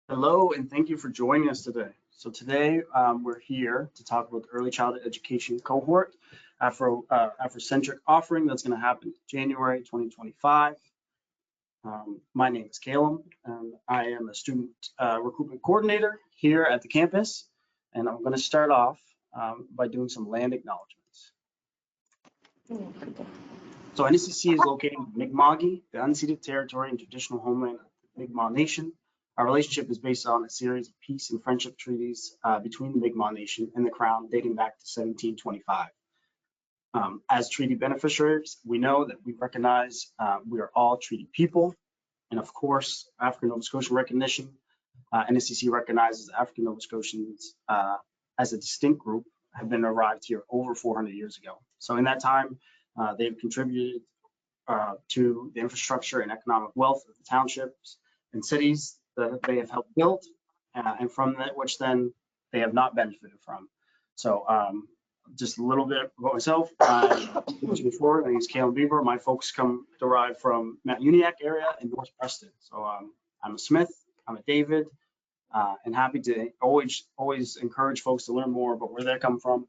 Hello, and thank you for joining us today. So today we're here to talk about the early childhood education cohort, Africentric offering that's going to happen in January 2025. My name is Caleb, and I am a student recruitment coordinator here at the campus. And I'm going to start off by doing some land acknowledgements. So NSCC is located in Mi'kmaq, the unceded territory and traditional homeland of the Mi'kmaq Nation. Our relationship is based on a series of peace and friendship treaties between the Mi'kmaq Nation and the Crown dating back to 1725. As treaty beneficiaries, we know that we recognize we are all treaty people. And of course, African Nova Scotian recognition, NSCC recognizes African Nova Scotians as a distinct group have been arrived here over 400 years ago. So in that time, they've contributed to the infrastructure and economic wealth of the townships and cities that they have helped build, and from that which then they have not benefited from. So just a little bit about myself. I mentioned before, my name is Caleb Beaver. My folks derive from Mount Uniacke area in North Preston. So I'm a Smith, I'm a David, and happy to always encourage folks to learn more about where they come from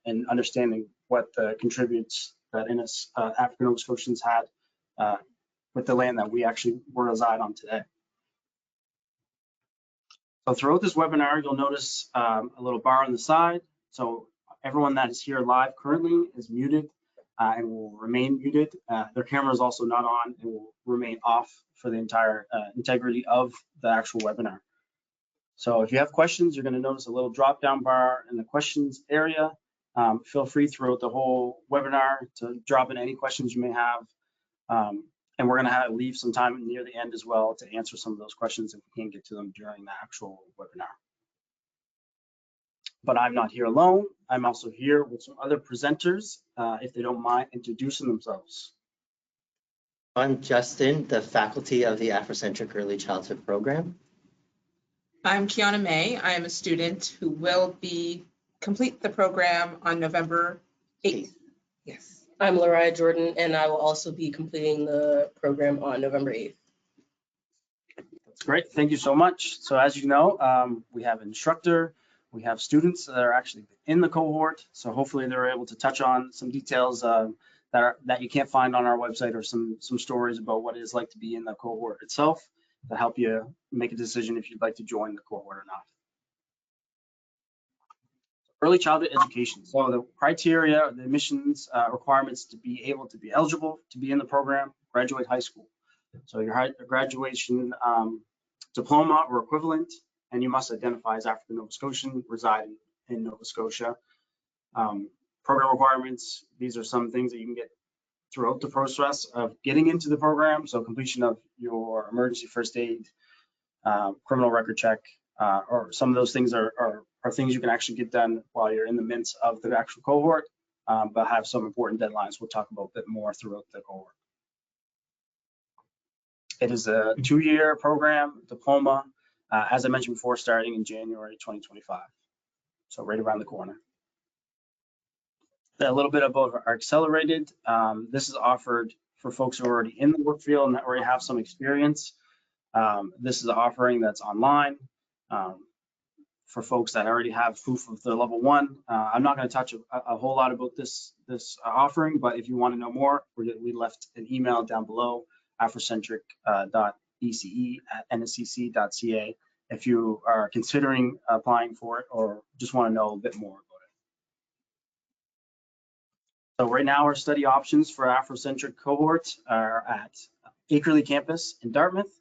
and understanding what contributes that African Nova Scotians had with the land that we actually reside on today. So throughout this webinar, you'll notice a little bar on the side. So everyone that is here live currently is muted and will remain muted. Their camera is also not on and will remain off for the entire integrity of the actual webinar. So if you have questions, you're going to notice a little drop-down bar in the questions area. Feel free throughout the whole webinar to drop in any questions you may have. And we're going to leave some time near the end as well to answer some of those questions if we can't get to them during the actual webinar. But I'm not here alone. I'm also here with some other presenters, if they don't mind introducing themselves. I'm Justin, the faculty of the Africentric Early Childhood Program. I'm Kiana May. I am a student who will complete the program on November 8th. Yes. I'm Lariah Jordan, and I will also be completing the program on November 8th. That's great. Thank you so much. So as you know, we have an instructor, we have students that are actually in the cohort. So hopefully they're able to touch on some details that you can't find on our website, or some stories about what it is like to be in the cohort itself to help you make a decision if you'd like to join the cohort or not. Early childhood education. So the criteria, the admissions requirements to be able to be eligible to be in the program: graduate high school. So your graduation diploma or equivalent, and you must identify as African Nova Scotian residing in Nova Scotia. Program requirements, these are some things that you can get throughout the process of getting into the program. So completion of your emergency first aid, criminal record check, or some of those things are things you can actually get done while you're in the midst of the actual cohort, but have some important deadlines we'll talk about a bit more throughout the cohort. It is a 2-year program, diploma, as I mentioned before, starting in January 2025. So right around the corner. A little bit about our accelerated. This is offered for folks who are already in the work field and that already have some experience. This is an offering that's online for folks that already have proof of their level 1. I'm not going to touch a whole lot about this offering, but if you want to know more, we left an email down below, africentric.ece@nscc.ca, if you are considering applying for it or just want to know a bit more about it. So right now our study options for Africentric cohort are at Akerley campus in Dartmouth.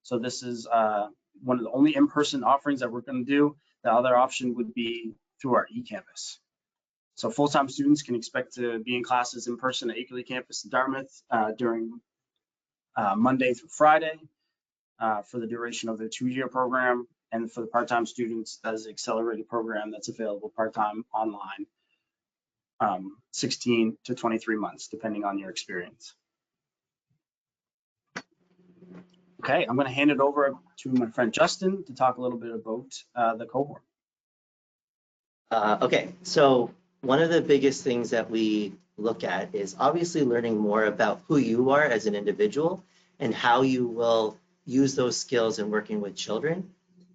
So this is one of the only in-person offerings that we're going to do. The other option would be through our eCampus. So full-time students can expect to be in classes in person at Akerley campus in Dartmouth during Monday through Friday for the duration of the 2-year program. And for the part-time students, that is an accelerated program that's available part-time online, 16 to 23 months, depending on your experience. Okay, I'm going to hand it over to my friend Justin to talk a little bit about the cohort. Okay, so one of the biggest things that we look at is obviously learning more about who you are as an individual and how you will use those skills in working with children.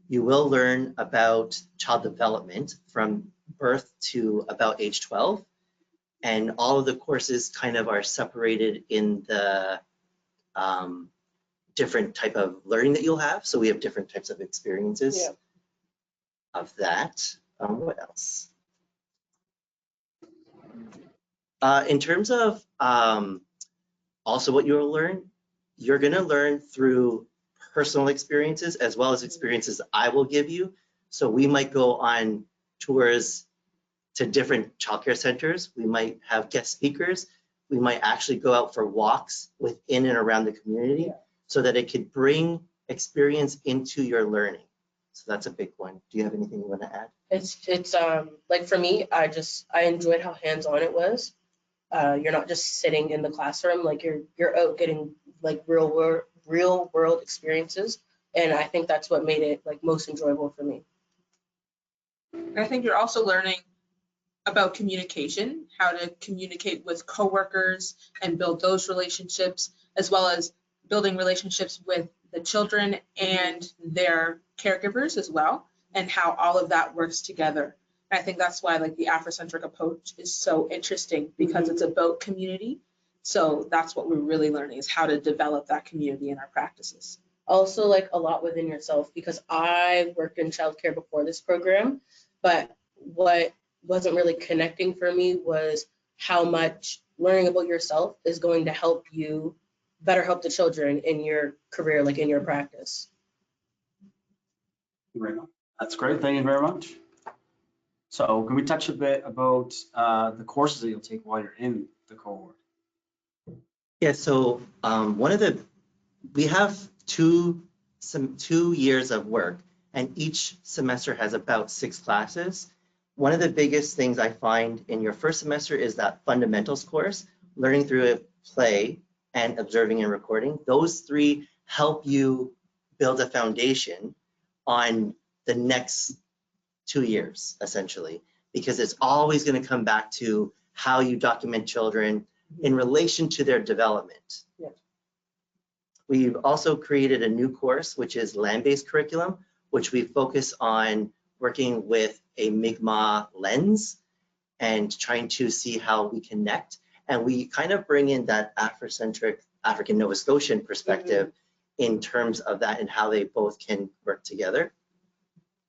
You will learn about child development from birth to about age 12. And all of the courses kind of are separated in the different type of learning that you'll have. So we have different types of experiences of that. What else? In terms of also what you'll learn, you're going to learn through personal experiences as well as experiences I will give you. So we might go on tours to different childcare centers. We might have guest speakers. We might actually go out for walks within and around the community so that it could bring experience into your learning. So that's a big one. Do you have anything you want to add? It's like for me, I enjoyed how hands-on it was. You're not just sitting in the classroom, like you're out getting like real world experiences. And I think that's what made it like most enjoyable for me. And I think you're also learning about communication, how to communicate with coworkers and build those relationships, as well as building relationships with the children and their caregivers as well, and how all of that works together. And I think that's why like the Africentric approach is so interesting, because it's about community. So that's what we're really learning, is how to develop that community in our practices. Also like a lot within yourself, because I worked in childcare before this program, but what wasn't really connecting for me was how much learning about yourself is going to help you better help the children in your career, like in your practice. That's great. Thank you very much. So can we touch a bit about the courses that you'll take while you're in the cohort? Yeah, so we have two years of work, and each semester has about 6 classes. One of the biggest things I find in your first semester is that fundamentals course, learning through a play and observing and recording. Those 3 help you build a foundation on the next 2 years, essentially, because it's always going to come back to how you document children in relation to their development. Yeah. We've also created a new course, which is land-based curriculum, which we focus on working with a Mi'kmaq lens and trying to see how we connect. And we kind of bring in that Africentric, African Nova Scotian perspective in terms of that and how they both can work together,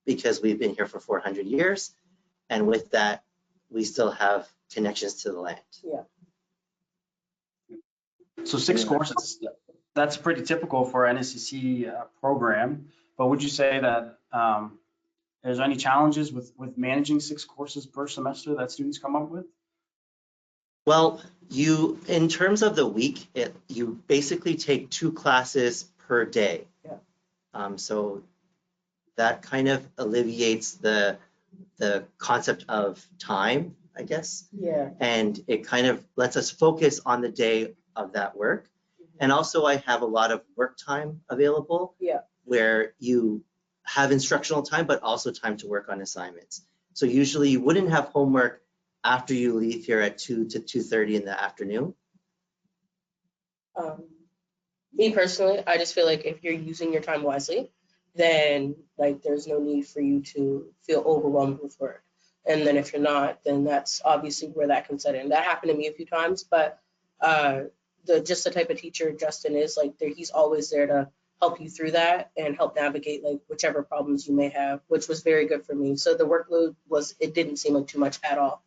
because we've been here for 400 years. And with that, we still have connections to the land. Yeah. So 6 courses, that's pretty typical for an NSCC program, but would you say that there's any challenges with managing 6 courses per semester that students come up with? Well, in terms of the week, you basically take 2 classes per day. Yeah. So that kind of alleviates the concept of time, I guess. Yeah. And it kind of lets us focus on the day of that work. And also I have a lot of work time available. Yeah. Where you have instructional time, but also time to work on assignments. So usually you wouldn't have homework after you leave here at 2 to 2:30 in the afternoon. Me personally, I just feel like if you're using your time wisely, then like there's no need for you to feel overwhelmed with work. And then if you're not, then that's obviously where that can set in. That happened to me a few times, but just the type of teacher Justin is, like he's always there to help you through that and help navigate like whichever problems you may have, which was very good for me. So the workload didn't seem like too much at all.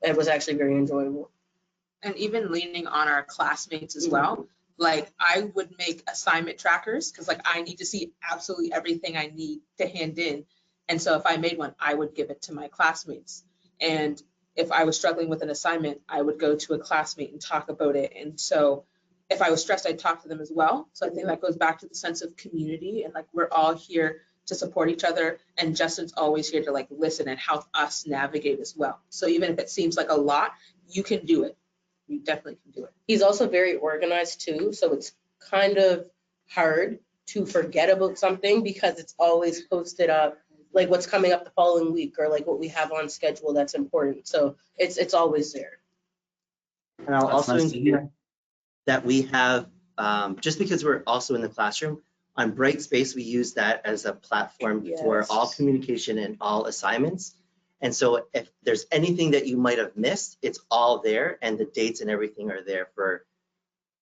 It was actually very enjoyable. And even leaning on our classmates as well. Like I would make assignment trackers, because like I need to see absolutely everything I need to hand in. And so if I made one, I would give it to my classmates. And if I was struggling with an assignment, I would go to a classmate and talk about it. And so if I was stressed, I'd talk to them as well. So I think that goes back to the sense of community, and like we're all here to support each other, and Justin's always here to like listen and help us navigate as well. So even if it seems like a lot, you can do it. You definitely can do it. He's also very organized too, so it's kind of hard to forget about something because it's always posted up, like what's coming up the following week or like what we have on schedule that's important. So it's always there. And I'll That's also nice to hear. that we have, just because we're also in the classroom, On Brightspace, we use that as a platform for all Yes. communication and all assignments. And so if there's anything that you might have missed, it's all there, and the dates and everything are there for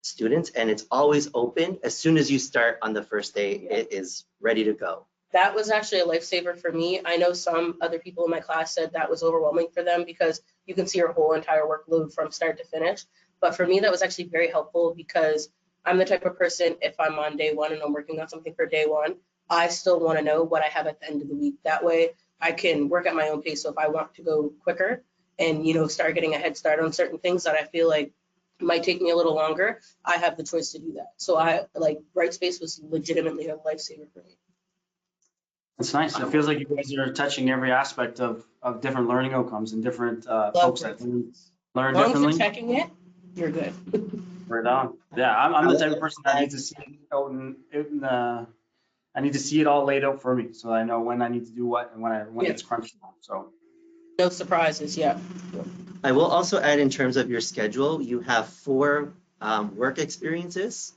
students, and it's always open. As soon as you start on the first day, Yeah. it is ready to go. That was actually a lifesaver for me. I know some other people in my class said that was overwhelming for them because you can see your whole entire workload from start to finish. But for me, that was actually very helpful because I'm the type of person, if I'm on day one and I'm working on something for day one, I still want to know what I have at the end of the week. That way I can work at my own pace. So if I want to go quicker and, start getting a head start on certain things that I feel like might take me a little longer, I have the choice to do that. So Brightspace was legitimately a lifesaver for me. It's nice. It feels like you guys are touching every aspect of different learning outcomes and different folks that learn As long as you're differently. checking it, you're good. Right on. Yeah, I'm the type of person that needs to see it out in the, I need to see it all laid out for me, so I know when I need to do what and when Yeah. it's crunch time. So No surprises, yeah. I will also add, in terms of your schedule, you have 4 work experiences,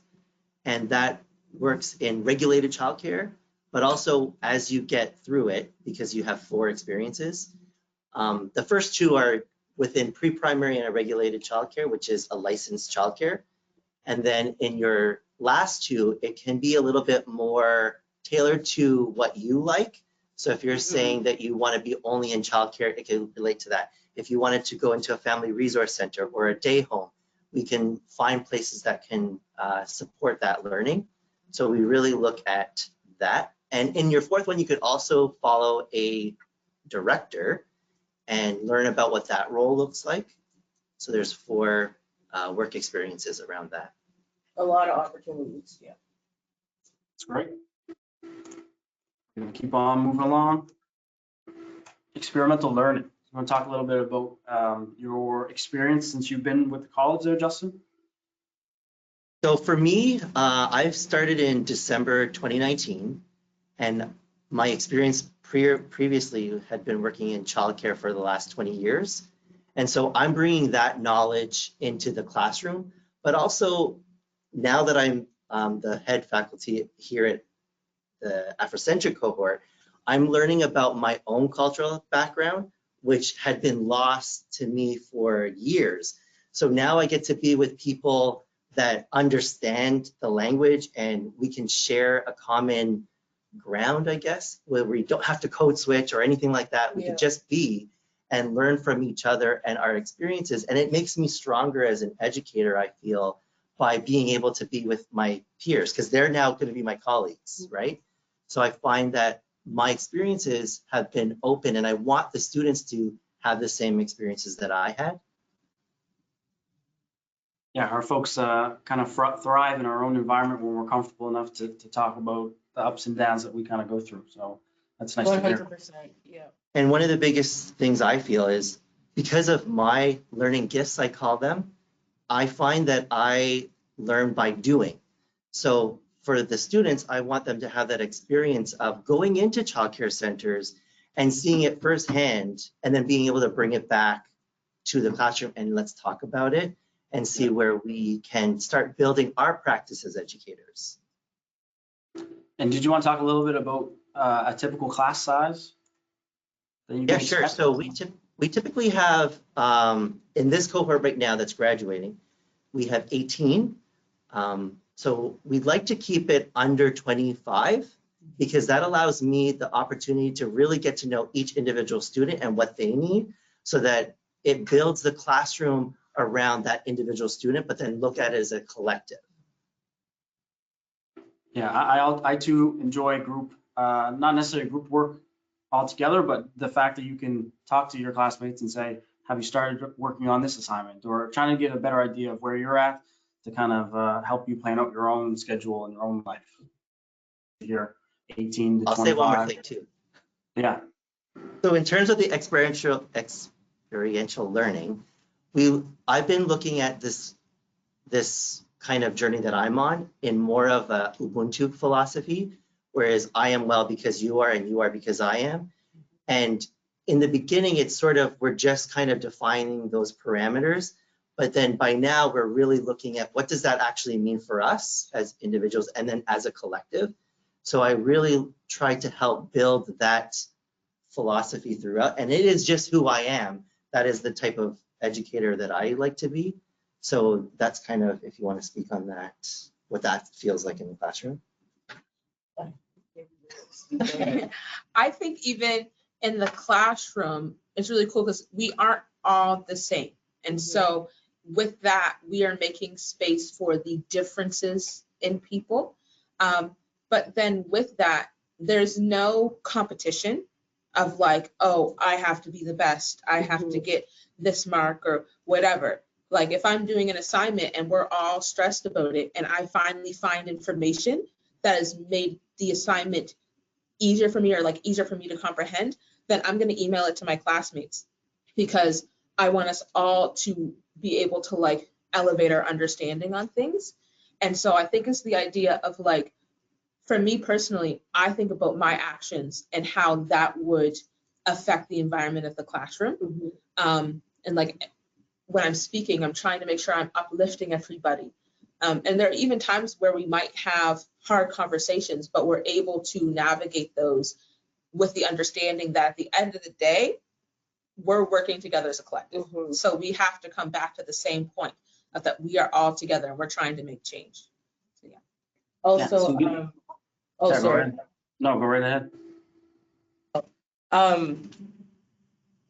and that works in regulated childcare, but also as you get through it, because you have 4 experiences. The first 2 are within pre-primary and a regulated childcare, which is a licensed childcare. And then in your last 2, it can be a little bit more tailored to what you like. So if you're saying that you want to be only in childcare, it can relate to that. If you wanted to go into a family resource center or a day home, we can find places that can support that learning. So we really look at that. And in your 4th one, you could also follow a director and learn about what that role looks like. So there's 4 work experiences around that. A lot of opportunities, yeah. it's great. We're gonna keep on moving along. Experimental learning. You want to talk a little bit about your experience since you've been with the college there, Justin? So for me, I've started in December 2019, and my experience previously had been working in childcare for the last 20 years. And so I'm bringing that knowledge into the classroom, but also now that I'm the head faculty here at the Africentric cohort, I'm learning about my own cultural background, which had been lost to me for years. So now I get to be with people that understand the language, and we can share a common ground, I guess, where we don't have to code switch or anything like that. We Yeah. can just be and learn from each other and our experiences. And it makes me stronger as an educator, I feel, by being able to be with my peers, because they're now going to be my colleagues, right? So I find that my experiences have been open, and I want the students to have the same experiences that I had. Yeah, our folks kind of thrive in our own environment when we're comfortable enough to talk about the ups and downs that we kind of go through. So that's nice to hear. 100%, yeah. And one of the biggest things I feel is, because of my learning gifts, I call them, I find that I learn by doing. So for the students, I want them to have that experience of going into childcare centers and seeing it firsthand, and then being able to bring it back to the classroom and let's talk about it and see where we can start building our practice as educators. And did you want to talk a little bit about a typical class size that you Yeah, can sure. expect? So we typically have, in this cohort right now that's graduating, we have 18. So we'd like to keep it under 25, because that allows me the opportunity to really get to know each individual student and what they need, so that it builds the classroom around that individual student, but then look at it as a collective. Yeah, I too enjoy group, not necessarily group work altogether, but the fact that you can talk to your classmates and say, have you started working on this assignment, or trying to get a better idea of where you're at to kind of help you plan out your own schedule and your own life. You're 18 to 25. I'll say one more thing too. Yeah. So in terms of the experiential learning, I've been looking at this kind of journey that I'm on in more of a Ubuntu philosophy, whereas I am well because you are, and you are because I am. And in the beginning, it's sort of, we're just kind of defining those parameters, but then by now we're really looking at what does that actually mean for us as individuals and then as a collective. So I really try to help build that philosophy throughout, and it is just who I am. That is the type of educator that I like to be. So that's kind of, if you want to speak on that, what that feels like in the classroom. I think even in the classroom, it's really cool because we aren't all the same. And so with that, we are making space for the differences in people. But then with that, there's no competition of like, oh, I have to be the best. I have to get this mark or whatever. Like if I'm doing an assignment and we're all stressed about it and I finally find information that has made the assignment easier for me or like easier for me to comprehend, then I'm going to email it to my classmates because I want us all to be able to like elevate our understanding on things. And so I think it's the idea of like, for me personally, I think about my actions and how that would affect the environment of the classroom. And like when I'm speaking, I'm trying to make sure I'm uplifting everybody. And there are even times where we might have hard conversations, but we're able to navigate those with the understanding that at the end of the day, we're working together as a collective. So we have to come back to the same point of that we are all together and we're trying to make change. So, yeah. Also, oh, Go sorry. ahead. No, go right ahead.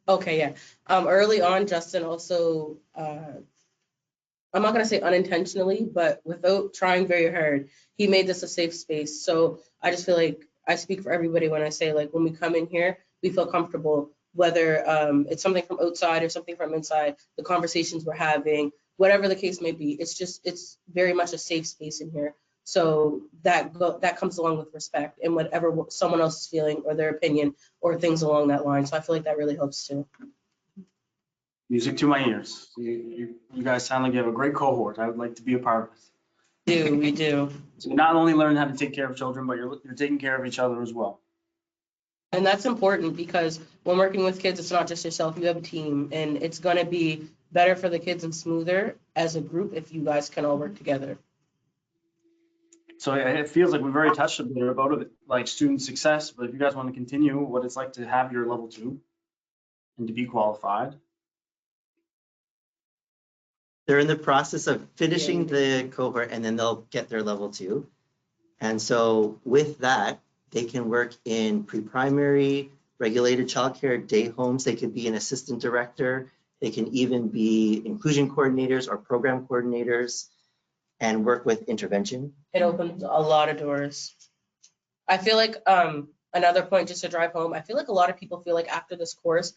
Okay, yeah. Early on, Justin also, I'm not gonna say unintentionally, but without trying very hard, he made this a safe space. So I just feel like I speak for everybody when I say like when we come in here, we feel comfortable, whether it's something from outside or something from inside, the conversations we're having, whatever the case may be. It's very much a safe space in here. So that comes along with respect and whatever someone else is feeling or their opinion or things along that line. So I feel like that really helps too. Music to my ears. You guys sound like you have a great cohort. I would like to be a part of it. We do. So you not only learn how to take care of children, but you're taking care of each other as well. And that's important because when working with kids, it's not just yourself, you have a team, and it's going to be better for the kids and smoother as a group if you guys can all work together. So it feels like we've already touched a bit about it, like student success, but if you guys want to continue, what it's like to have your level 2 and to be qualified. They're in the process of finishing the cohort and then they'll get their level 2. And so with that, they can work in pre-primary, regulated childcare, day homes. They could be an assistant director. They can even be inclusion coordinators or program coordinators and work with intervention. It opens a lot of doors. I feel like another point just to drive home, I feel like a lot of people feel like after this course,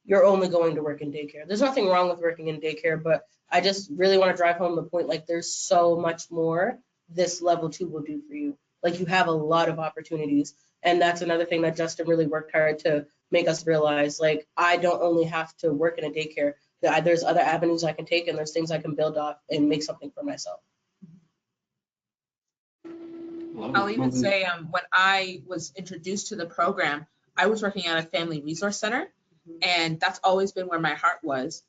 you're only going to work in daycare. There's nothing wrong with working in daycare, but I just really want to drive home the point, like there's so much more this level 2 will do for you. Like you have a lot of opportunities. And that's another thing that Justin really worked hard to make us realize, like, I don't only have to work in a daycare. There's other avenues I can take and there's things I can build off and make something for myself. I'll even say when I was introduced to the program, I was working at a family resource center, and that's always been where my heart was.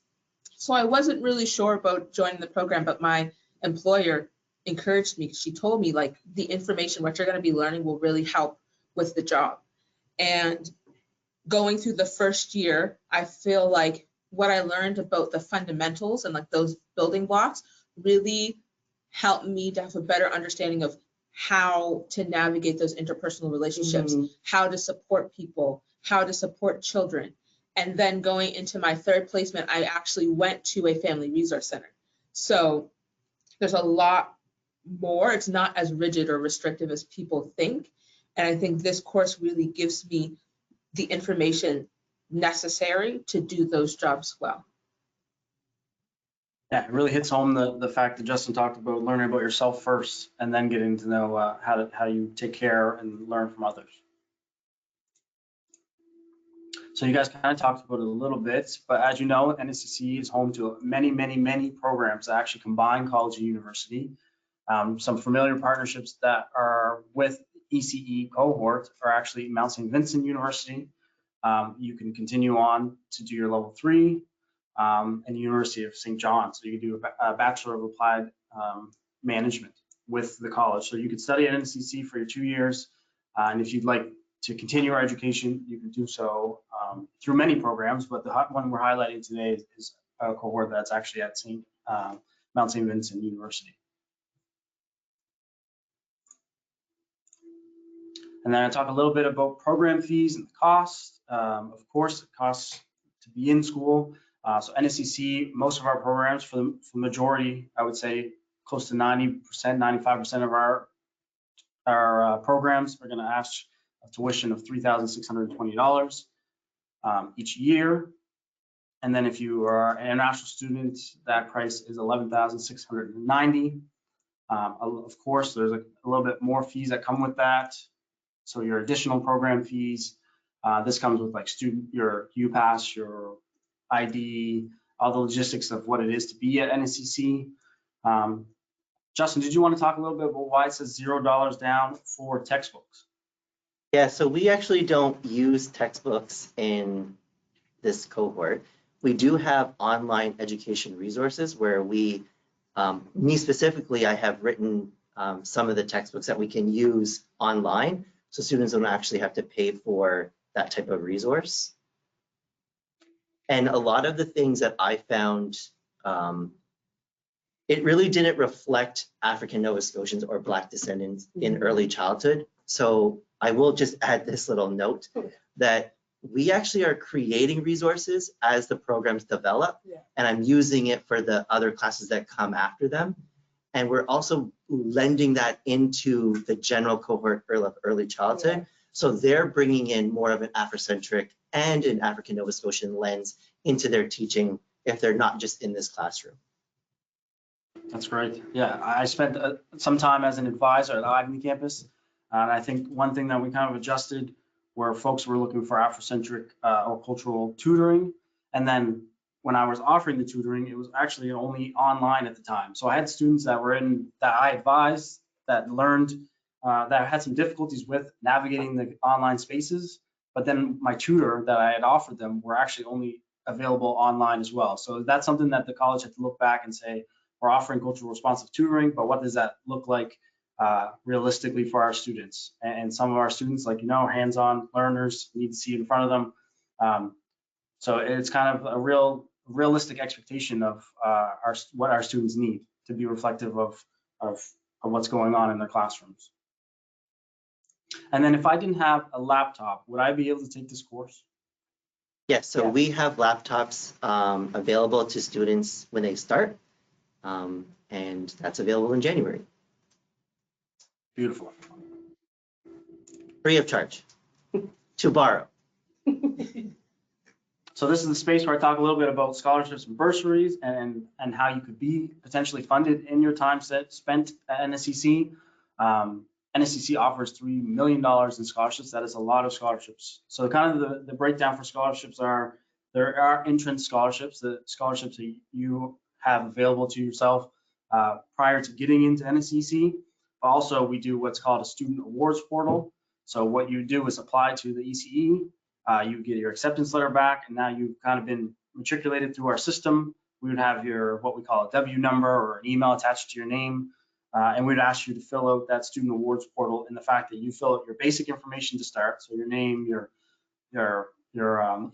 So I wasn't really sure about joining the program, but my employer encouraged me. She told me like the information, what you're going to be learning will really help with the job. And going through the first year, I feel like what I learned about the fundamentals and like those building blocks really helped me to have a better understanding of how to navigate those interpersonal relationships, how to support people, how to support children. And then going into my third placement, I actually went to a family resource center. So there's a lot more. It's not as rigid or restrictive as people think. And I think this course really gives me the information necessary to do those jobs well. Yeah, it really hits home the fact that Justin talked about learning about yourself first and then getting to know how you take care and learn from others. So you guys kind of talked about it a little bit, but as you know, NSCC is home to many, many, many programs that actually combine college and university. Some familiar partnerships that are with ECE cohort are actually Mount St. Vincent University. You can continue on to do your level 3 and University of St. John. So you can do a Bachelor of Applied Management with the college. So you could study at NSCC for your 2 years, And if you'd like to continue your education, you can do so through many programs, but the one we're highlighting today is a cohort that's actually at Mount St. Vincent University. And then I talk a little bit about program fees and the cost. Of course, it costs to be in school. So NSCC, most of our programs, for the majority, I would say close to 90%, 95% of our programs are going to ask a tuition of $3,620 each year. And then if you are an international student, that price is $11,690. Of course, there's a little bit more fees that come with that. So your additional program fees, this comes with like your UPass, your ID, all the logistics of what it is to be at NSCC. Justin, did you want to talk a little bit about why it says $0 down for textbooks? Yeah, so we actually don't use textbooks in this cohort. We do have online education resources where we, me specifically, I have written some of the textbooks that we can use online, so students don't actually have to pay for that type of resource. And a lot of the things that I found, it really didn't reflect African Nova Scotians or Black descendants in early childhood. So I will just add this little note that we actually are creating resources as the programs develop, and I'm using it for the other classes that come after them. And we're also lending that into the general cohort of early childhood. So they're bringing in more of an Africentric and an African Nova Scotian lens into their teaching if they're not just in this classroom. That's great. Yeah, I spent some time as an advisor at Ivy campus, and I think one thing that we kind of adjusted where folks were looking for Afrocentric or cultural tutoring, and then when I was offering the tutoring, it was actually only online at the time. So I had students that I advised that learned that had some difficulties with navigating the online spaces, but then my tutor that I had offered them were actually only available online as well. So that's something that the college had to look back and say, we're offering cultural responsive tutoring, but what does that look like realistically for our students? And some of our students, like, hands-on learners need to see it in front of them. So it's kind of a realistic expectation of what our students need to be reflective of what's going on in their classrooms. And then if I didn't have a laptop, would I be able to take this course? Yes, so we have laptops available to students when they start, and that's available in January. Beautiful. Free of charge to borrow. So this is the space where I talk a little bit about scholarships and bursaries and how you could be potentially funded in your time spent at NSCC. NSCC offers $3 million in scholarships. That is a lot of scholarships. So kind of the breakdown for scholarships are, there are entrance scholarships, the scholarships that you have available to yourself prior to getting into NSCC. But also we do what's called a student awards portal. So what you do is apply to the ECE, you get your acceptance letter back, and now you've kind of been matriculated through our system. We would have your, what we call a W number or an email attached to your name. And we'd ask you to fill out that student awards portal, and the fact that you fill out your basic information to start. So your name, your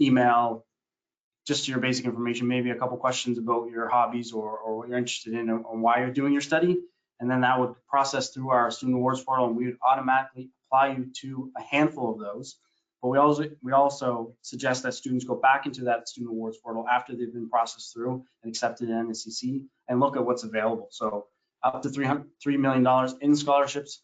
email, just your basic information, maybe a couple questions about your hobbies or what you're interested in and why you're doing your study. And then that would process through our student awards portal, and we would automatically apply you to a handful of those. But we also suggest that students go back into that student awards portal after they've been processed through and accepted in NSCC and look at what's available. So up to $3 million in scholarships.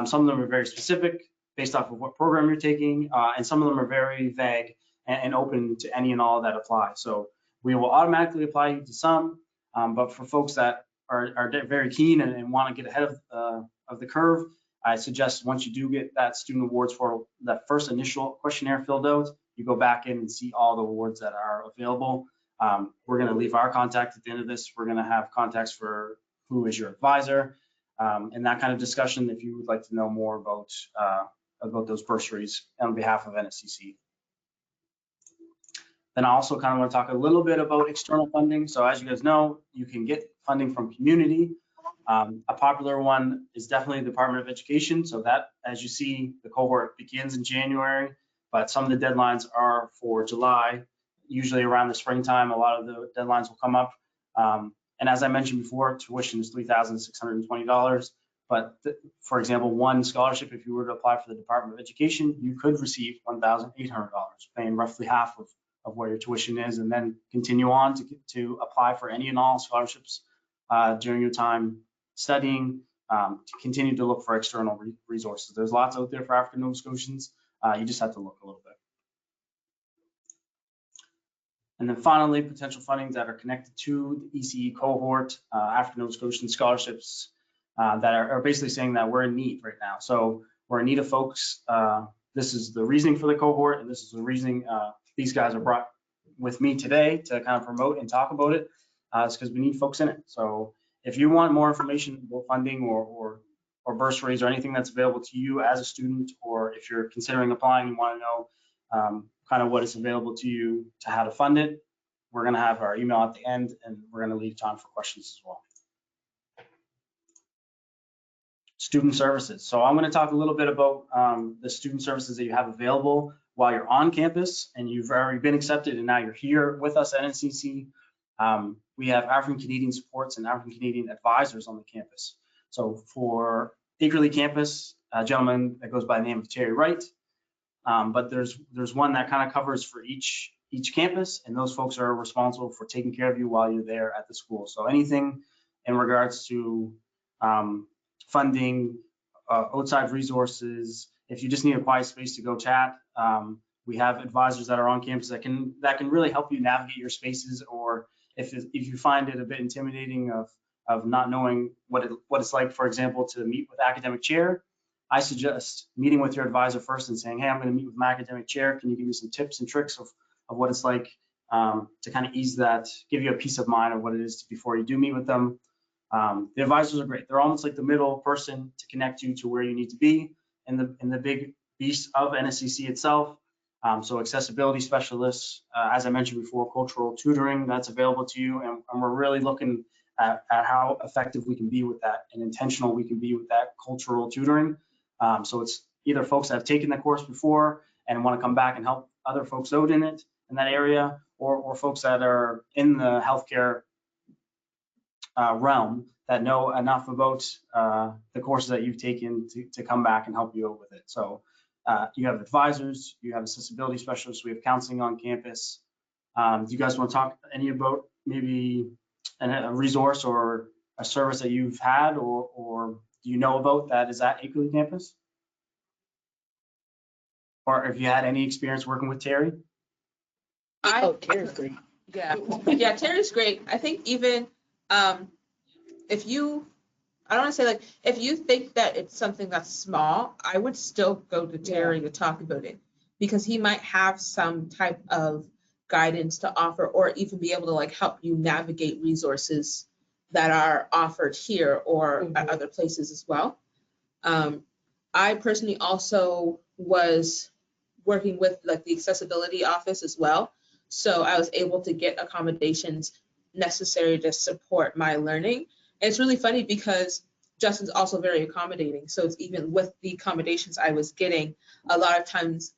Some of them are very specific based off of what program you're taking, and some of them are very vague and open to any and all that apply. So we will automatically apply you to some, but for folks that are very keen and want to get ahead of the curve, I suggest once you do get that student awards portal, that first initial questionnaire filled out, you go back in and see all the awards that are available. We're going to leave our contact at the end of this. We're going to have contacts for who is your advisor, and that kind of discussion if you would like to know more about those bursaries on behalf of NSCC. Then I also kind of want to talk a little bit about external funding. So as you guys know, you can get funding from community. A popular one is definitely the Department of Education. So that, as you see, the cohort begins in January, but some of the deadlines are for July. Usually around the springtime, a lot of the deadlines will come up. And as I mentioned before, tuition is $3,620. But for example, one scholarship, if you were to apply for the Department of Education, you could receive $1,800, paying roughly half of what your tuition is, and then continue on to apply for any and all scholarships during your time studying, to continue to look for external resources. There's lots out there for African Nova Scotians. You just have to look a little bit. And then finally, potential fundings that are connected to the ECE cohort, African Nova Scotian scholarships that are basically saying that we're in need right now. So we're in need of folks. This is the reasoning for the cohort, and this is the reasoning these guys are brought with me today to kind of promote and talk about it. It's because we need folks in it. So if you want more information about funding or bursaries or anything that's available to you as a student, or if you're considering applying, you want to know kind of what is available to you to how to fund it, we're going to have our email at the end, and we're going to leave time for questions as well. Student services. So I'm going to talk a little bit about the student services that you have available while you're on campus and you've already been accepted and now you're here with us at NSCC. We have African Canadian supports and African Canadian advisors on the campus. So for Acrely campus, a gentleman that goes by the name of Terry Wright, but there's one that kind of covers for each campus, and those folks are responsible for taking care of you while you're there at the school. So anything in regards to funding, outside resources, if you just need a quiet space to go chat, we have advisors that are on campus that can really help you navigate your spaces, or if you find it a bit intimidating of not knowing what it's like, for example, to meet with academic chair, I suggest meeting with your advisor first and saying, hey, I'm going to meet with my academic chair. Can you give me some tips and tricks of what it's like to kind of ease that, give you a peace of mind of what it is before you do meet with them. The advisors are great. They're almost like the middle person to connect you to where you need to be in the big beast of NSCC itself. So accessibility specialists, as I mentioned before, cultural tutoring that's available to you, and we're really looking at how effective we can be with that and intentional we can be with that cultural tutoring. So it's either folks that have taken the course before and want to come back and help other folks out in that area, or folks that are in the healthcare realm that know enough about the courses that you've taken to come back and help you out with it. So you have advisors, you have accessibility specialists, we have counseling on campus. Do you guys want to talk any about maybe a resource or a service that you've had or do you know about that is at Acrely campus? Or if you had any experience working with Terry? Terry's great. Yeah, Terry's great. I think even if you, I don't want to say like, if you think that it's something that's small, I would still go to Terry to talk about it, because he might have some type of guidance to offer, or even be able to like help you navigate resources that are offered here or at other places as well. I personally also was working with like the accessibility office as well. So I was able to get accommodations necessary to support my learning. And it's really funny because Justin's also very accommodating. So it's even with the accommodations I was getting, a lot of times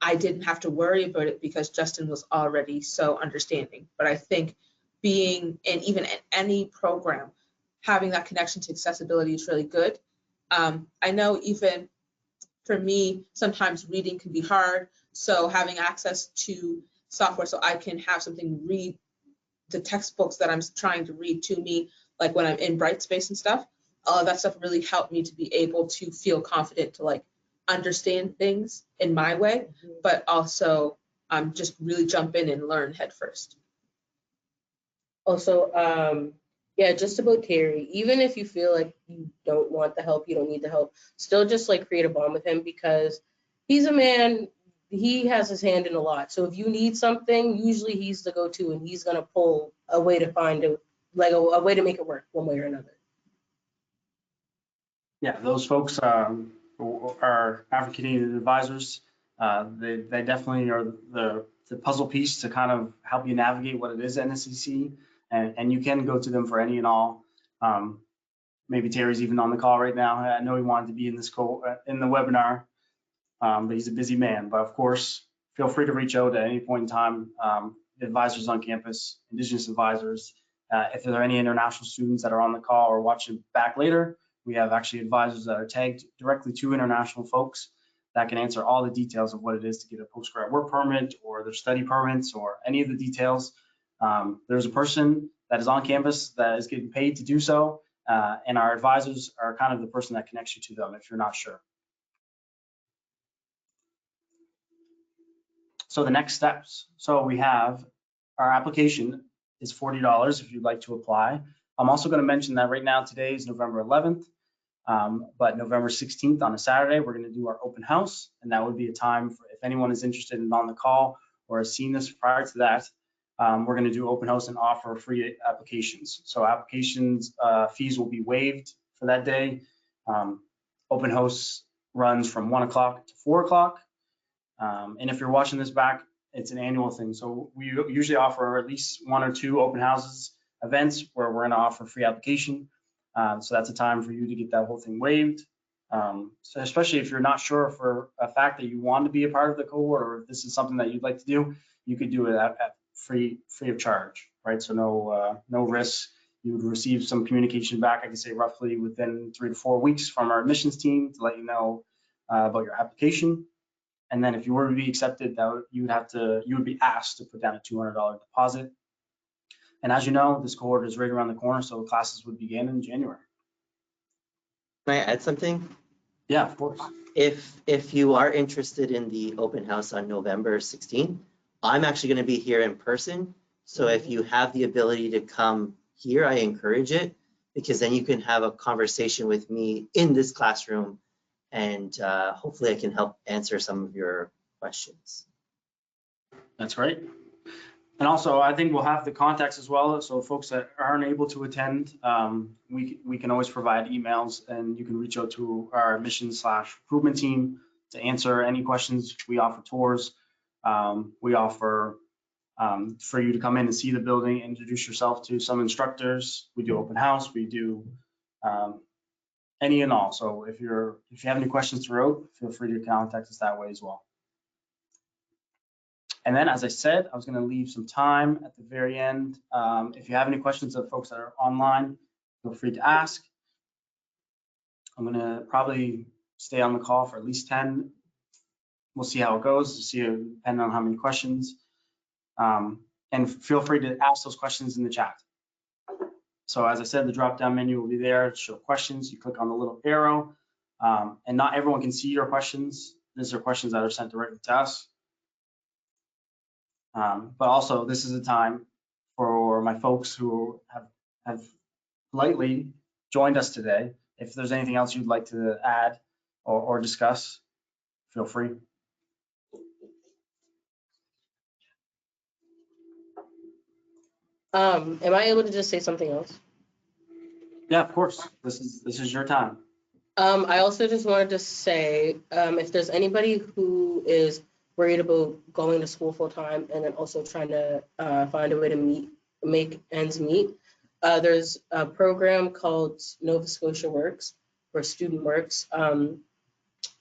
I didn't have to worry about it because Justin was already so understanding. But I think being in even in any program, having that connection to accessibility is really good. I know even for me, sometimes reading can be hard. So having access to software so I can have something read the textbooks that I'm trying to read to me, like when I'm in Brightspace and stuff, all of that stuff really helped me to be able to feel confident to like understand things in my way, but also just really jump in and learn head first. Also, yeah, just about Terry, even if you feel like you don't want the help, you don't need the help, still just like create a bond with him, because he's a man, he has his hand in a lot. So if you need something, usually he's the go-to, and he's gonna pull a way to find a way to make it work one way or another. Yeah, those folks are African Canadian advisors. They definitely are the puzzle piece to kind of help you navigate what it is NSCC, and you can go to them for any and all Maybe Terry's even on the call right now. I know he wanted to be in this in the webinar, but he's a busy man. But of course, feel free to reach out at any point in time. Advisors on campus, Indigenous advisors. If there are any international students that are on the call or watching back later, we have actually advisors that are tagged directly to international folks that can answer all the details of what it is to get a postgrad work permit or their study permits or any of the details. There's a person that is on campus that is getting paid to do so, and our advisors are kind of the person that connects you to them if you're not sure. So the next steps. So we have our application is $40 if you'd like to apply. I'm also going to mention that right now today is November 11th, but November 16th on a Saturday, we're going to do our open house, and that would be a time for if anyone is interested and on the call or has seen this prior to that, we're going to do open house and offer free applications. So applications fees will be waived for that day. Open house runs from 1 o'clock to 4 o'clock. And if you're watching this back, it's an annual thing. So we usually offer at least 1 or 2 open houses events where we're going to offer free application. So that's a time for you to get that whole thing waived. So especially if you're not sure for a fact that you want to be a part of the cohort, or if this is something that you'd like to do, you could do it at free of charge, right? So no risks. You would receive some communication back, I can say roughly within 3 to 4 weeks from our admissions team to let you know about your application. And then if you were to be accepted, you would be asked to put down a $200 deposit. And as you know, this cohort is right around the corner, so classes would begin in January. Can I add something? Yeah, of course. If you are interested in the open house on November 16th, I'm actually going to be here in person. So if you have the ability to come here, I encourage it, because then you can have a conversation with me in this classroom, and hopefully I can help answer some of your questions. That's right. And also, I think we'll have the contacts as well. So folks that aren't able to attend, we can always provide emails, and you can reach out to our admissions/recruitment team to answer any questions. We offer tours. We offer for you to come in and see the building, introduce yourself to some instructors. We do open house. We do any and all. So if you have any questions throughout, feel free to contact us that way as well. And then, as I said, I was going to leave some time at the very end. If you have any questions of folks that are online, feel free to ask. I'm going to probably stay on the call for at least 10. We'll see how it goes, depending on how many questions. And feel free to ask those questions in the chat. So as I said, the drop-down menu will be there to show questions. You click on the little arrow, and not everyone can see your questions. These are questions that are sent directly to us. But also, this is a time for my folks who have politely joined us today. If there's anything else you'd like to add or discuss, feel free. Am I able to just say something else? Yeah, of course. This is your time. I also just wanted to say, if there's anybody who is worried about going to school full time and then also trying to find a way to make ends meet, there's a program called Nova Scotia Works, or Student Works.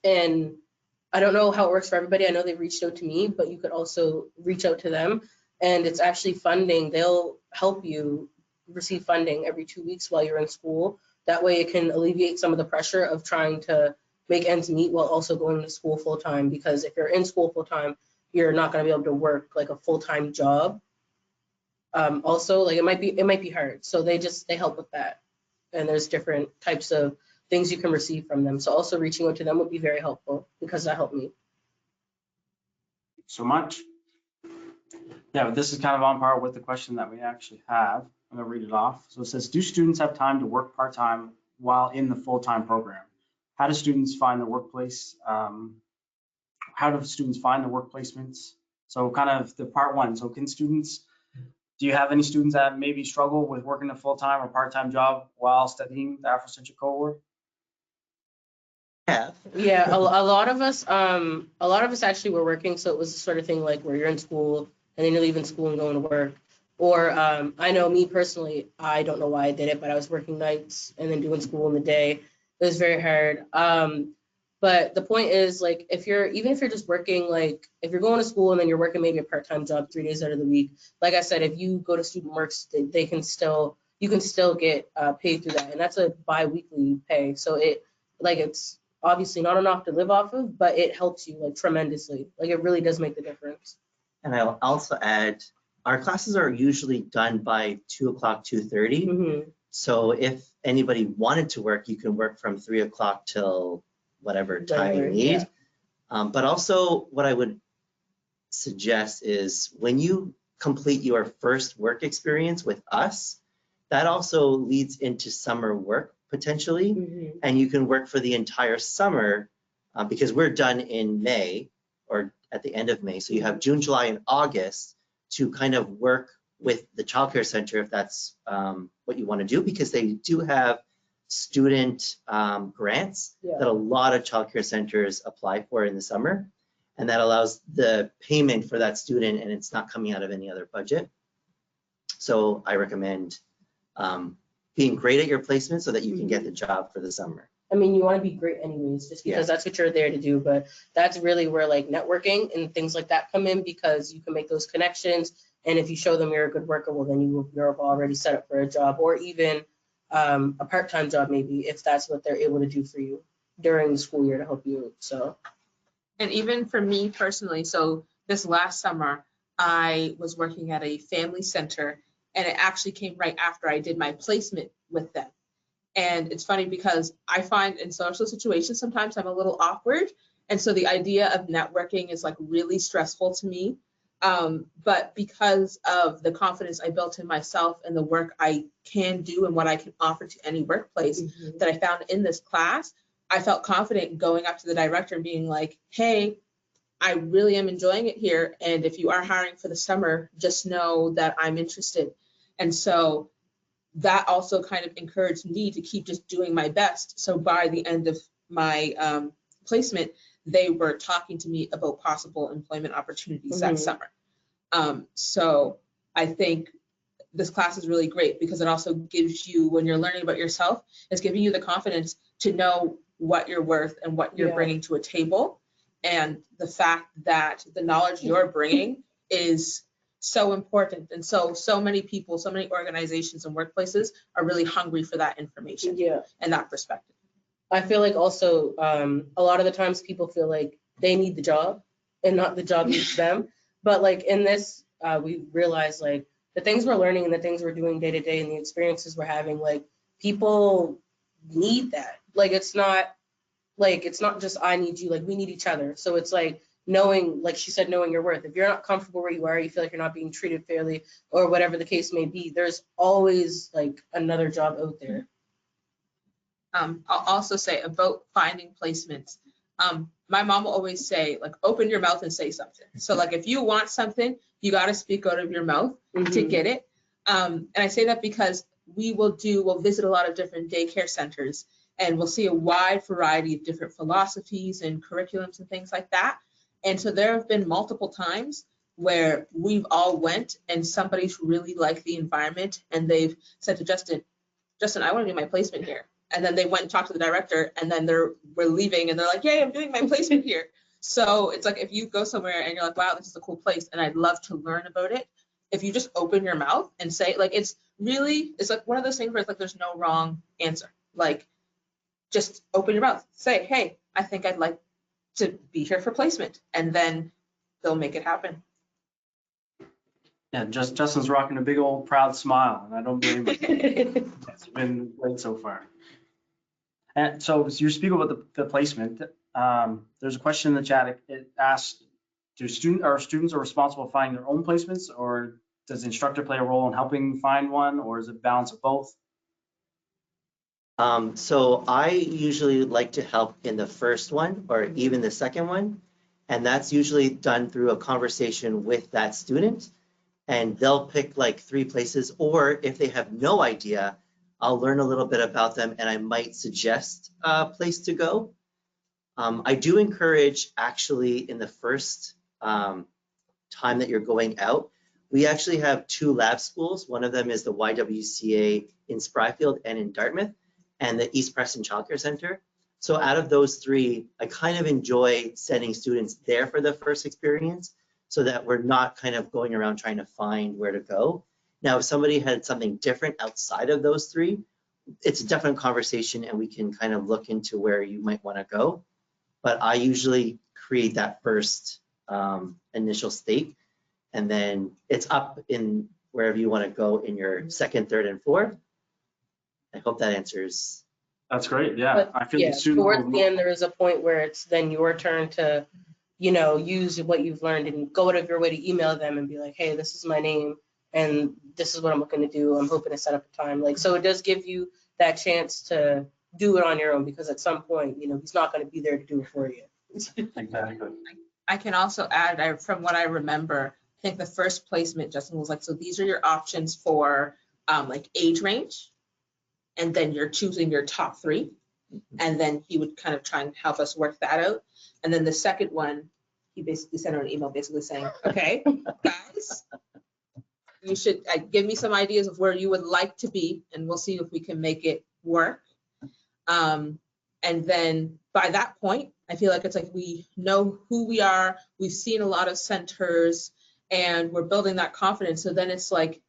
And I don't know how it works for everybody. I know they reached out to me, but you could also reach out to them. And it's actually funding. They'll help you receive funding every 2 weeks while you're in school. That way it can alleviate some of the pressure of trying to make ends meet while also going to school full time. Because if you're in school full time, you're not going to be able to work like a full-time job. Also, like it might be hard. So they help with that. And there's different types of things you can receive from them. So also reaching out to them would be very helpful, because that helped me. So much. Yeah, this is kind of on par with the question that we actually have. I'm going to read it off. So it says, do students have time to work part-time while in the full-time program? How do students find the workplace? How do students find the work placements? So kind of the part one. So do you have any students that maybe struggle with working a full-time or part-time job while studying the Africentric cohort? Yeah, a lot of us actually were working. So it was the sort of thing like where you're in school and then you're leaving school and going to work. Or I know me personally, I don't know why I did it, but I was working nights and then doing school in the day. It was very hard. But the point is, like, even if you're just working, like, if you're going to school and then you're working maybe a part-time job 3 days out of the week, like I said, if you go to Student Works, you can still get paid through that, and that's a bi-weekly pay. So it's obviously not enough to live off of, but it helps you like tremendously. Like, it really does make the difference. And I'll also add, our classes are usually done by 2 o'clock, 2:30. Mm-hmm. So if anybody wanted to work, you can work from 3 o'clock till whatever time you need. Yeah. But also what I would suggest is when you complete your first work experience with us, that also leads into summer work potentially. Mm-hmm. And you can work for the entire summer because we're done in May or at the end of May. So you have June, July, and August to kind of work with the childcare center if that's what you want to do, because they do have student grants that a lot of childcare centers apply for in the summer, and that allows the payment for that student, and it's not coming out of any other budget. So I recommend being great at your placement so that you can get the job for the summer. I mean, you want to be great anyways, just because that's what you're there to do. But that's really where like networking and things like that come in, because you can make those connections. And if you show them you're a good worker, well, then you're already set up for a job, or even a part-time job, maybe, if that's what they're able to do for you during the school year to help you out. So, and even for me personally, so this last summer, I was working at a family center, and it actually came right after I did my placement with them. And it's funny because I find in social situations, sometimes I'm a little awkward. And so the idea of networking is like really stressful to me. But because of the confidence I built in myself and the work I can do and what I can offer to any workplace that I found in this class, I felt confident going up to the director and being like, hey, I really am enjoying it here. And if you are hiring for the summer, just know that I'm interested. And so that also kind of encouraged me to keep just doing my best. So by the end of my placement, they were talking to me about possible employment opportunities that summer. So I think this class is really great because it also gives you, when you're learning about yourself, it's giving you the confidence to know what you're worth and what you're bringing to a table. And the fact that the knowledge you're bringing is so important. And so many people, so many organizations and workplaces are really hungry for that information and that perspective. I feel like also a lot of the times people feel like they need the job and not the job needs them. But like in this, we realize like the things we're learning and the things we're doing day to day and the experiences we're having, like people need that. Like it's not just I need you, like we need each other. So it's like knowing, like she said, knowing your worth. If you're not comfortable where you are, you feel like you're not being treated fairly or whatever the case may be, there's always like another job out there. I'll also say about finding placements. My mom will always say, like, open your mouth and say something. So like, if you want something, you got to speak out of your mouth to get it. And I say that because we'll visit a lot of different daycare centers and we'll see a wide variety of different philosophies and curriculums and things like that. And so there have been multiple times where we've all went and somebody's really liked the environment and they've said to Justin, I want to do my placement here. And then they went and talked to the director and then we're leaving and they're like, yay, I'm doing my placement here. So it's like, if you go somewhere and you're like, wow, this is a cool place and I'd love to learn about it. If you just open your mouth and say, like, it's like one of those things where it's like, there's no wrong answer. Like, just open your mouth, say, hey, I think I'd like to be here for placement. And then they'll make it happen. Yeah, Justin's rocking a big old proud smile, and I don't blame him. It's been great so far. And so you're speaking about the placement. There's a question in the chat. It asks, are students responsible for finding their own placements, or does the instructor play a role in helping find one, or is it a balance of both? So I usually like to help in the first one or even the second one. And that's usually done through a conversation with that student. And they'll pick like 3 places, or if they have no idea, I'll learn a little bit about them and I might suggest a place to go. I do encourage, actually, in the first time that you're going out, We actually have 2 lab schools. One of them is the YWCA in Spryfield and in Dartmouth, and the East Preston Child Care Center. So out of those 3, I kind of enjoy sending students there for the first experience so that we're not kind of going around trying to find where to go. Now, if somebody had something different outside of those 3, it's a different conversation and we can kind of look into where you might want to go. But I usually create that first initial state, and then it's up in wherever you want to go in your second, third, and fourth. I hope that answers. That's great. Yeah, But, I feel yeah, the student towards will the end, there is a point where it's then your turn to, you know, use what you've learned and go out of your way to email them and be like, hey, this is my name and this is what I'm looking to do. I'm hoping to set up a time. Like, so it does give you that chance to do it on your own, because at some point, you know, he's not going to be there to do it for you. exactly. I can also add, from what I remember, I think the first placement, Justin was like, so these are your options for like age range. And then you're choosing your top 3. And then he would kind of try and help us work that out. And then the second one, he basically sent her an email basically saying, okay, guys, you should give me some ideas of where you would like to be, and we'll see if we can make it work. And then by that point, I feel like it's like we know who we are, we've seen a lot of centers, and we're building that confidence. So then it's like,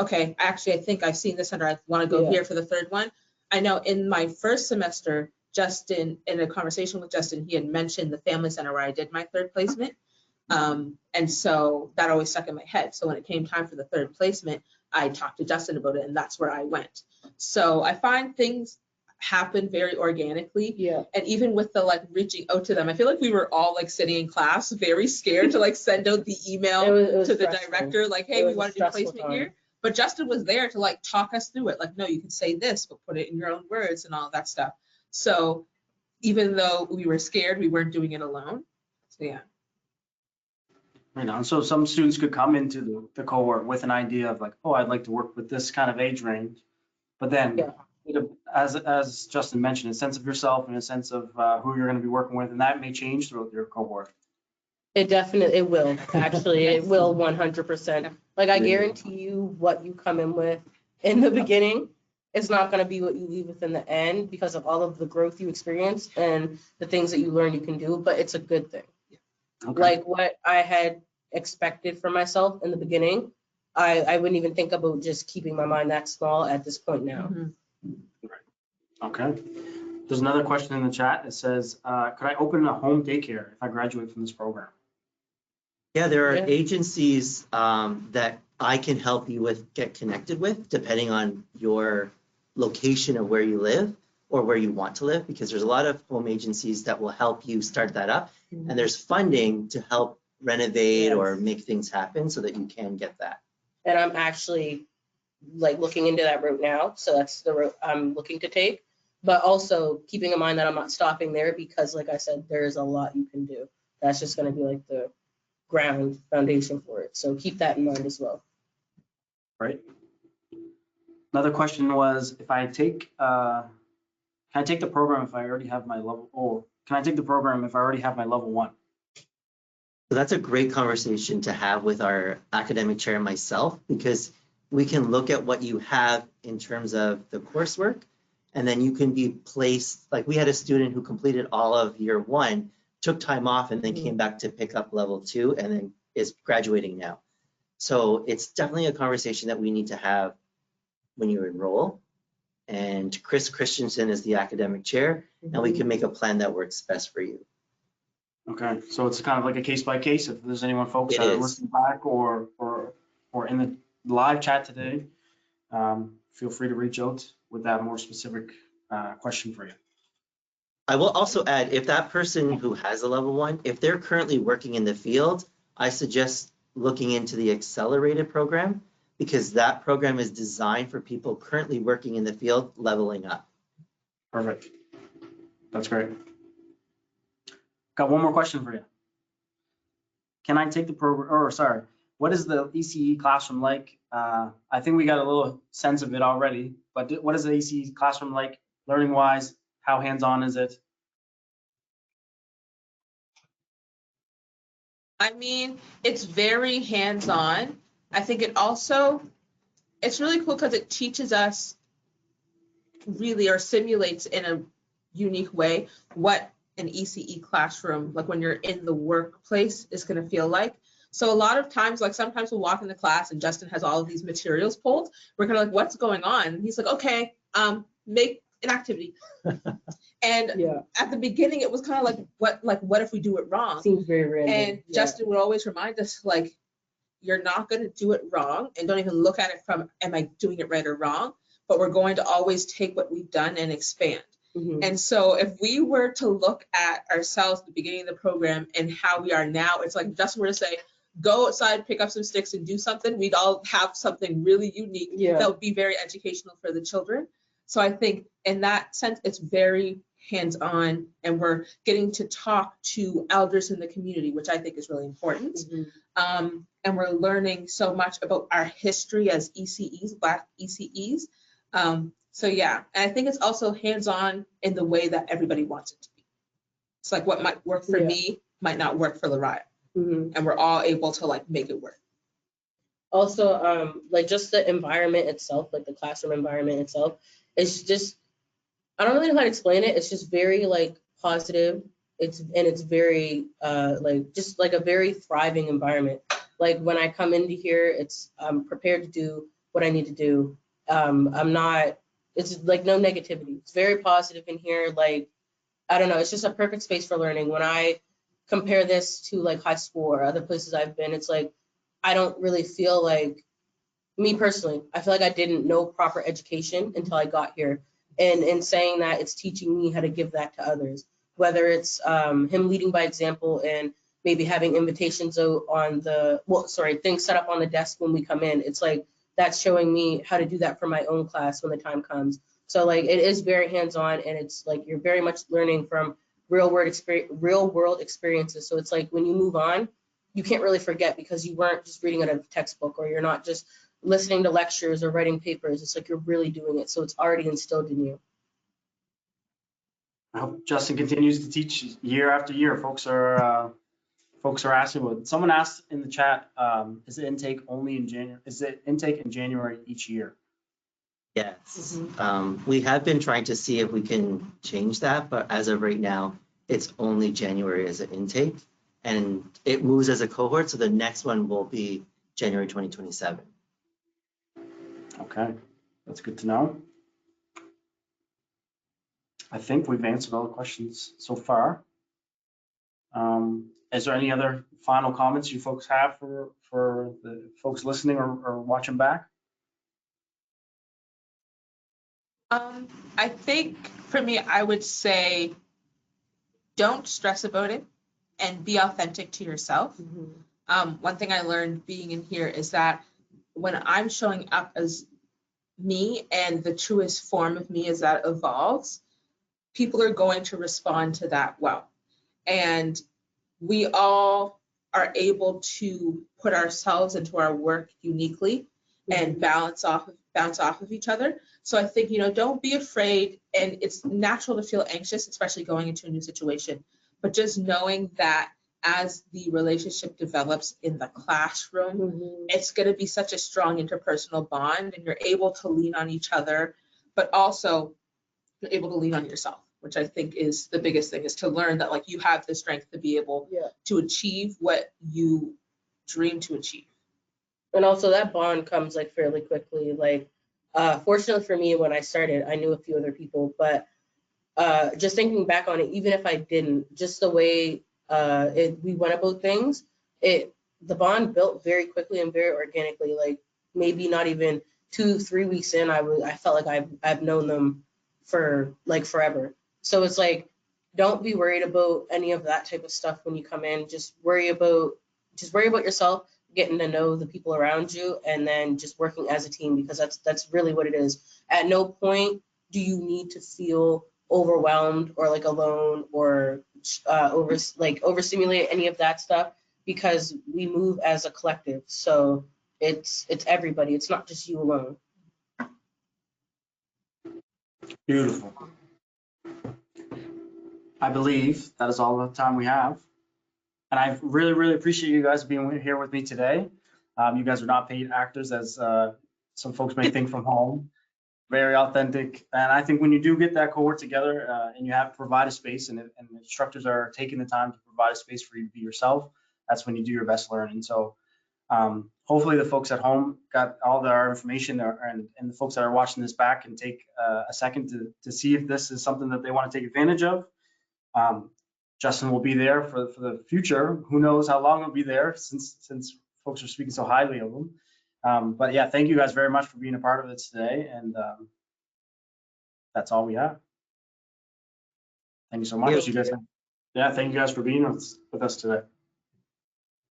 okay, actually, I think I've seen this center. I want to go here for the third one. I know in my first semester, Justin, in a conversation with Justin, he had mentioned the family center where I did my third placement. And so that always stuck in my head. So when it came time for the third placement, I talked to Justin about it, and that's where I went. So I find things happen very organically. Yeah. And even with the like reaching out to them, I feel like we were all like sitting in class very scared to like send out the email It was to the stressful. director, like, hey, It we was a want to do stressful placement time. here. But Justin was there to like talk us through it. Like, no, you can say this, but put it in your own words and all that stuff. So even though we were scared, we weren't doing it alone. So yeah. You know, so some students could come into the cohort with an idea of like, oh, I'd like to work with this kind of age range. But then, as Justin mentioned, a sense of yourself and a sense of who you're going to be working with, and that may change throughout your cohort. It definitely, it will. Actually, it will 100%. Like, I guarantee you what you come in with in the beginning is not going to be what you leave with in the end, because of all of the growth you experience and the things that you learn you can do, but it's a good thing. Okay. Like what I had expected for myself in the beginning, I wouldn't even think about just keeping my mind that small at this point now. Okay. There's another question in the chat. It says, could I open a home daycare if I graduate from this program? Yeah, there are Yeah. agencies that I can help you get connected with, depending on your location of where you live or where you want to live, because there's a lot of home agencies that will help you start that up. And there's funding to help renovate or make things happen so that you can get that. And I'm actually like looking into that route now. So that's the route I'm looking to take. But also keeping in mind that I'm not stopping there, because like I said, there's a lot you can do. That's just going to be like the foundation for it. So keep that in mind as well. Right. Another question was, if I take, can I take the program if I already have my level, or can I take the program if I already have my level 1? So that's a great conversation to have with our academic chair and myself, because we can look at what you have in terms of the coursework, and then you can be placed, like we had a student who completed all of year 1, took time off, and then came back to pick up level 2, and then is graduating now. So it's definitely a conversation that we need to have when you enroll. And Chris Christensen is the academic chair, and we can make a plan that works best for you. Okay, so it's kind of like a case by case. If there's anyone folks It that are is. listening back or in the live chat today, feel free to reach out with that more specific question for you. I will also add, if that person who has a level 1, if they're currently working in the field, I suggest looking into the accelerated program, because that program is designed for people currently working in the field leveling up. Perfect. That's great. Got one more question for you. Can I take the program, or sorry, what is the ECE classroom like? I think we got a little sense of it already, but what is the ECE classroom like learning wise? How hands-on is it? I mean, it's very hands-on. I think it's really cool because it teaches us really, or simulates in a unique way, what an ECE classroom, like when you're in the workplace, is going to feel like. So a lot of times, like sometimes we'll walk in the class and Justin has all of these materials pulled. We're kind of like, what's going on? And he's like, okay, make an activity. And Yeah. at the beginning, it was kind of like, what if we do it wrong? Seems very random. And Justin would always remind us, like, you're not going to do it wrong, and don't even look at it from, am I doing it right or wrong? But we're going to always take what we've done and expand. Mhm. And so if we were to look at ourselves at the beginning of the program and how we are now, it's like Justin were to say, go outside, pick up some sticks and do something, we'd all have something really unique that would be very educational for the children. So I think in that sense, it's very hands-on, and we're getting to talk to elders in the community, which I think is really important. Mhm. And we're learning so much about our history as ECEs, Black ECEs. So yeah, and I think it's also hands-on in the way that everybody wants it to be. It's like what might work for me might not work for Lariah, Mhm. and we're all able to like make it work. Also, like just the environment itself, like the classroom environment itself, it's just, I don't really know how to explain it. It's just very like positive. It's very like just like a very thriving environment. Like when I come into here, I'm prepared to do what I need to do. It's like no negativity. It's very positive in here. Like, I don't know, it's just a perfect space for learning. When I compare this to like high school or other places I've been, it's like, I don't really feel like, me personally, I feel like I didn't know proper education until I got here. And in saying that, it's teaching me how to give that to others, whether it's him leading by example and maybe having invitations on things set up on the desk when we come in. It's like, that's showing me how to do that for my own class when the time comes. So like, it is very hands-on, and it's like, you're very much learning from real world experiences. So it's like, when you move on, you can't really forget, because you weren't just reading out of a textbook, or you're not just listening to lectures or writing papers. It's like you're really doing it. So it's already instilled in you. I hope Justin continues to teach year after year. Folks are asking about. Someone asked in the chat, is it intake only in January? Is it intake in January each year? Yes. We have been trying to see if we can change that, but as of right now, it's only January as an intake, and it moves as a cohort. So the next one will be January 2027. Okay, that's good to know. I think we've answered all the questions so far. Is there any other final comments you folks have for the folks listening or watching back? I think for me, I would say, don't stress about it and be authentic to yourself. One thing I learned being in here is that when I'm showing up as me, and the truest form of me as that evolves, people are going to respond to that well. And we all are able to put ourselves into our work uniquely and bounce off of each other. So I think, don't be afraid, and it's natural to feel anxious, especially going into a new situation, but just knowing that as the relationship develops in the classroom, it's going to be such a strong interpersonal bond, and you're able to lean on each other, but also you're able to lean on yourself, which I think is the biggest thing, is to learn that like you have the strength to be able to achieve what you dream to achieve. And also that bond comes like fairly quickly. Like, fortunately for me, when I started, I knew a few other people, but just thinking back on it, even if I didn't, just the way we went about things, the bond built very quickly and very organically. Like maybe not even 2-3 weeks in, I felt like I've known them for like forever. So it's like, don't be worried about any of that type of stuff when you come in. Just worry about yourself, getting to know the people around you, and then just working as a team, because that's really what it is. At no point do you need to feel overwhelmed or like alone or overstimulate, any of that stuff, because we move as a collective. So it's everybody. It's not just you alone. Beautiful. I believe that is all the time we have. And I really, really appreciate you guys being here with me today. You guys are not paid actors, as some folks may think from home. Very authentic. And I think when you do get that cohort together and you have provide a space and the instructors are taking the time to provide a space for you to be yourself, that's when you do your best learning. So hopefully the folks at home got all their information there, and the folks that are watching this back can take a second to see if this is something that they want to take advantage of. Justin will be there for the future. Who knows how long he'll be there, since folks are speaking so highly of him. But yeah, thank you guys very much for being a part of it today. And that's all we have. Thank you so much. Thank You guys, yeah, thank you guys for being with us today.